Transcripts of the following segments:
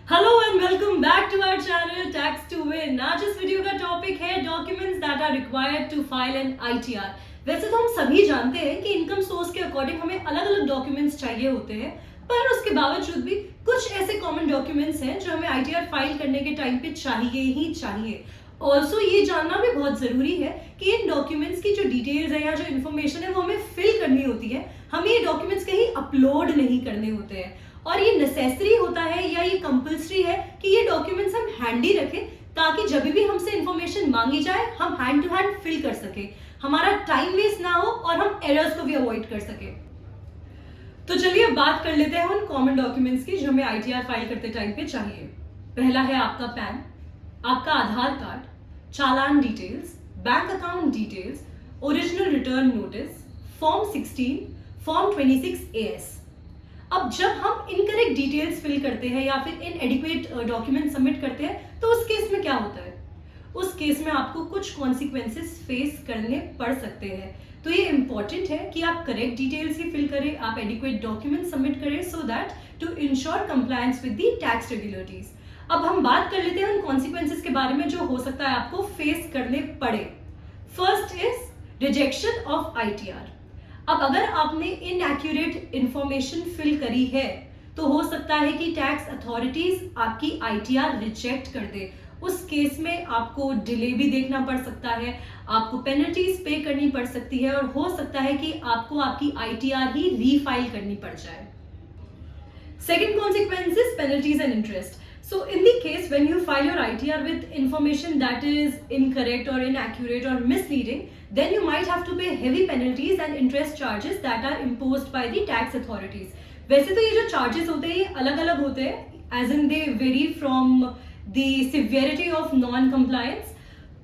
Hello and welcome back to our channel tax to win. आज इस वीडियो का टॉपिक है documents that are required to file an ITR. वैसे तो हम सभी जानते हैं कि इनकम सोर्स के अकॉर्डिंग हमें अलग अलग डॉक्यूमेंट्स चाहिए होते हैं, पर उसके बावजूद भी कुछ ऐसे कॉमन डॉक्यूमेंट्स हैं जो हमें आईटीआर फाइल करने के टाइम पे चाहिए ही चाहिए। ऑल्सो ये जानना भी बहुत जरूरी है कि इन डॉक्यूमेंट्स की जो डिटेल्स है या जो इन्फॉर्मेशन है वो हमें फिल करनी होती है, हमें ये डॉक्यूमेंट्स कहीं अपलोड नहीं करने होते हैं। और ये नेसेसरी होता है या ये कंपल्सरी है कि ये डॉक्यूमेंट्स हम हैंडी रखें, ताकि जब भी हमसे इंफॉर्मेशन मांगी जाए हम हैंड टू हैंड फिल कर सके, हमारा टाइम वेस्ट ना हो और हम एरर्स को भी अवॉइड कर सके। तो चलिए बात कर लेते हैं उन कॉमन डॉक्यूमेंट्स की जो हमें आईटीआर फाइल करते टाइम पे चाहिए। पहला है आपका पैन, आपका Aadhaar card, challan details, bank account details, original return notice, form 16, form 26 AS। अब जब हम इनकरेक्ट डिटेल्स फिल करते हैं या फिर इनएडिक्वेट डॉक्यूमेंट सबमिट करते हैं तो उस केस में क्या होता है? उस केस में आपको कुछ कॉन्सिक्वेंसेस फेस करने पड़ सकते हैं। तो ये इंपॉर्टेंट है कि आप करेक्ट डिटेल्स ही फिल करें, आप एडिक्वेट डॉक्यूमेंट सबमिट करें so that to ensure compliance with the tax regulatories. अब हम बात कर लेते हैं उन कॉन्सिक्वेंसेस के बारे में जो हो सकता है आपको फेस करने पड़े। First is rejection of ITR. अब अगर आपने इनएक्यूरेट इंफॉर्मेशन फिल करी है तो हो सकता है कि टैक्स अथॉरिटीज आपकी आईटीआर रिजेक्ट कर दे। उस केस में आपको डिले भी देखना पड़ सकता है, आपको पेनल्टीज पे करनी पड़ सकती है और हो सकता है कि आपको आपकी आईटीआर ही रीफाइल करनी पड़ जाए। Second consequence is penalties and interest. So in the case when you file your ITR with information that is incorrect or inaccurate or misleading, then you might have to pay heavy penalties and interest charges that are imposed by the tax authorities. वैसे तो ये जो charges होते हैं ये अलग अलग होते हैं, as in they vary from the severity of non-compliance,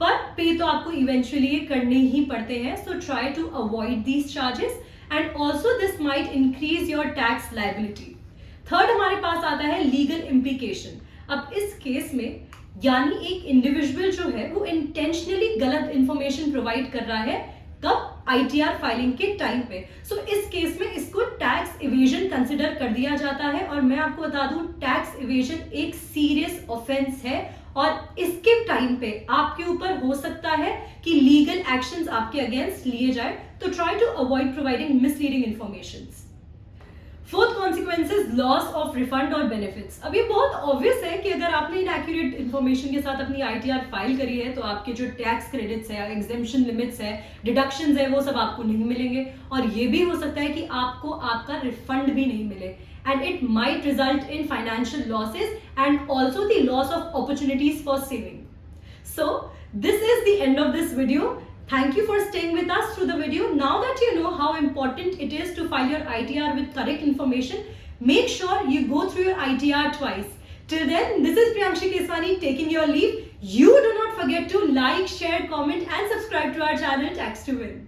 पर पे तो आपको eventually ये करने ही पड़ते हैं. So try to avoid these charges and also this might increase your tax liability. Third हमारे पास आता है लीगल इम्प्लीकेशन। अब इस केस में यानी एक इंडिविजुअल जो है वो इंटेंशनली गलत इंफॉर्मेशन प्रोवाइड कर रहा है, कब? आईटीआर फाइलिंग के टाइम पे। सो इस केस में इसको टैक्स इवेजन कंसिडर कर दिया जाता है और मैं आपको बता दूं टैक्स इवेजन एक सीरियस ऑफेंस है और इसके टाइम पे आपके ऊपर हो सकता है कि लीगल एक्शंस आपके अगेंस्ट लिए जाए। तो try to avoid providing misleading information. Fourth consequence is loss of refund और बेनिफिट्स। अब ये बहुत ऑब्वियस है कि अगर आपने इनएक्यूरेट इन्फॉर्मेशन के साथ अपनी आईटीआर फाइल करी है तो आपके जो टैक्स क्रेडिट्स है, एग्जेम्पशन लिमिट्स है, डिडक्शंस है, वो सब आपको नहीं मिलेंगे और ये भी हो सकता है कि आपको आपका रिफंड भी नहीं मिले and it might result in financial losses and also the loss of opportunities for saving. So this is the end of this video. Thank you for staying with us through the video. Now that you know how important it is to file your ITR with correct information, make sure you go through your ITR twice. Till then, this is Priyankshi Keswani taking your leave. You do not forget to like, share, comment and subscribe to our channel Tax to Win.